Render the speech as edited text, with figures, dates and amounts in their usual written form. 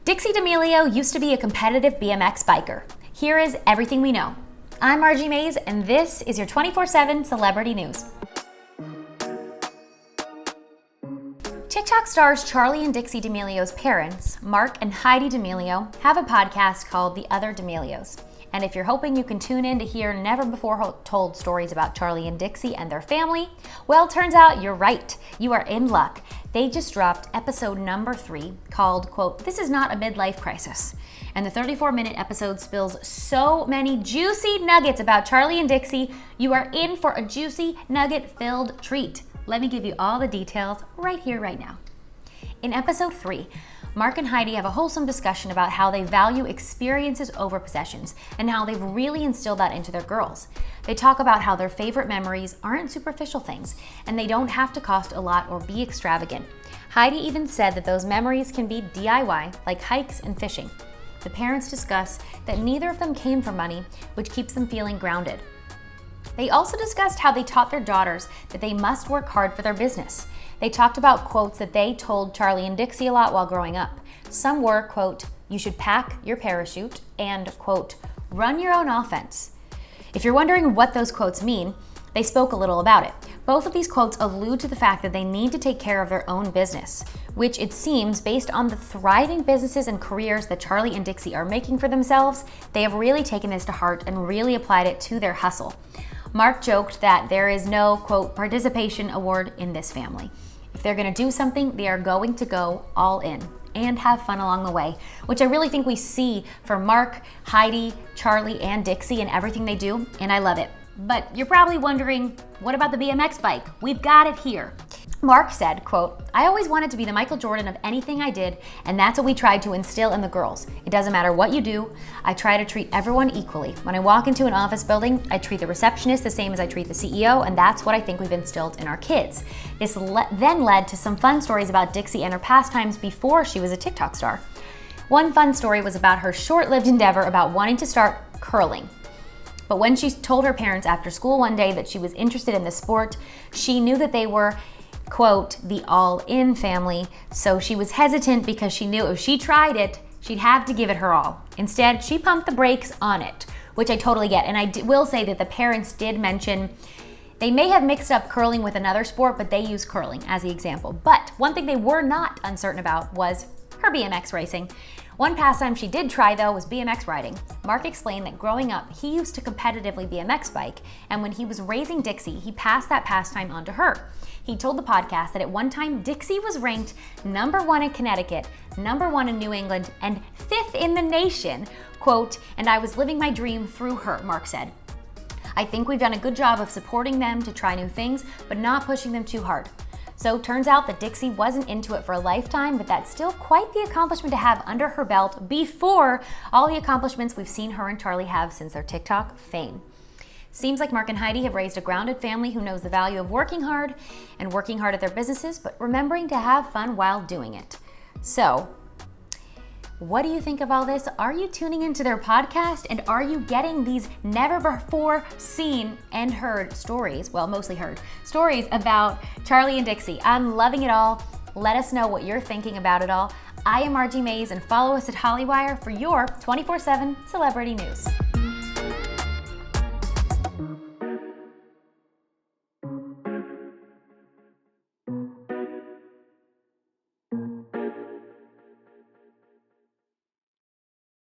Dixie D'Amelio used to be a competitive BMX biker. Here is everything we know. I'm Margie Mays, and this is your 24/7 celebrity news. TikTok stars Charli and Dixie D'Amelio's parents, Marc and Heidi D'Amelio, have a podcast called The Other D'Amelios. And if you're hoping you can tune in to hear never-before-told stories about Charli and Dixie and their family, well, turns out you're right. You are in luck. They just dropped episode number 3 called, quote, "This is not a midlife crisis." And the 34-minute episode spills so many juicy nuggets about Charli and Dixie. You are in for a juicy nugget-filled treat. Let me give you all the details right here, right now. In episode 3, Marc and Heidi have a wholesome discussion about how they value experiences over possessions and how they've really instilled that into their girls. They talk about how their favorite memories aren't superficial things and they don't have to cost a lot or be extravagant. Heidi even said that those memories can be DIY, like hikes and fishing. The parents discuss that neither of them came from money, which keeps them feeling grounded. They also discussed how they taught their daughters that they must work hard for their business. They talked about quotes that they told Charli and Dixie a lot while growing up. Some were, quote, "You should pack your parachute," and, quote, "Run your own offense." If you're wondering what those quotes mean, they spoke a little about it. Both of these quotes allude to the fact that they need to take care of their own business, which it seems, based on the thriving businesses and careers that Charli and Dixie are making for themselves, they have really taken this to heart and really applied it to their hustle. Marc joked that there is no, quote, participation award in this family. If they're gonna do something, they are going to go all in and have fun along the way, which I really think we see for Marc, Heidi, Charli, and Dixie and everything they do, and I love it. But you're probably wondering, what about the BMX bike? We've got it here. Marc said, quote, "I always wanted to be the Michael Jordan of anything I did, and that's what we tried to instill in the girls. It doesn't matter what you do, I try to treat everyone equally. When I walk into an office building, I treat the receptionist the same as I treat the CEO, and that's what I think we've instilled in our kids." This then led to some fun stories about Dixie and her pastimes before she was a TikTok star. One fun story was about her short-lived endeavor about wanting to start curling. But when she told her parents after school one day that she was interested in the sport, she knew that they were, quote, "the all-in family," so she was hesitant because she knew if she tried it, she'd have to give it her all. Instead, she pumped the brakes on it, which I totally get. And I will say that the parents did mention they may have mixed up curling with another sport, but they use curling as the example. But one thing they were not uncertain about was her BMX racing. One pastime she did try, though, was BMX riding. Marc explained that growing up, he used to competitively BMX bike, and when he was raising Dixie, he passed that pastime on to her. He told the podcast that at one time, Dixie was ranked #1 in Connecticut, #1 in New England, and 5th in the nation, quote, "and I was living my dream through her," Marc said. "I think we've done a good job of supporting them to try new things, but not pushing them too hard." So turns out that Dixie wasn't into it for a lifetime, but that's still quite the accomplishment to have under her belt before all the accomplishments we've seen her and Charli have since their TikTok fame. Seems like Marc and Heidi have raised a grounded family who knows the value of working hard and working hard at their businesses, but remembering to have fun while doing it. So, what do you think of all this? Are you tuning into their podcast, and are you getting these never before seen and heard stories, well, mostly heard, stories about Charli and Dixie? I'm loving it all. Let us know what you're thinking about it all. I am Margie Mays, and follow us at Hollywire for your 24/7 celebrity news.